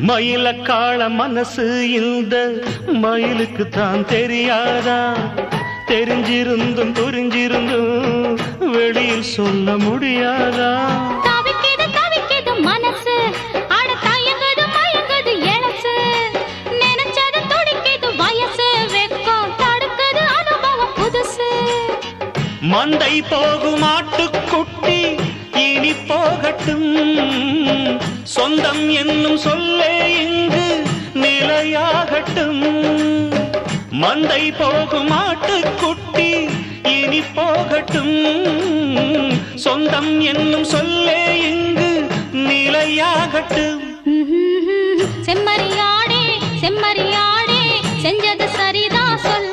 மயிலக்காள மனசு இந்த மயிலுக்கு தான் தெரியாதா? தெரிஞ்சிருந்தும் புரிஞ்சிருந்தும் வெளியில் சொல்ல முடியாதா? தவிக்குது தவிக்குது மனசு, அட தயங்குது மயங்குது எழசு, நினைச்சது துடிக்குது வயசு, வெக்கம் தடுக்குது அனுபவம் புதுசு. மந்தை போகும் ஆட்டுக்குட்டி இனி போகட்டும், சொந்தம் என்னும் சொல்லே இங்கு நிலையாகட்டும். மந்தை போகும் ஆட்டுக்குட்டி இனி போகட்டும், சொந்தம் என்னும் சொல்லே இங்கு நிலையாகட்டும். செம்மறியாடே செம்மறியாடே செஞ்சது சரிதான் சொல்.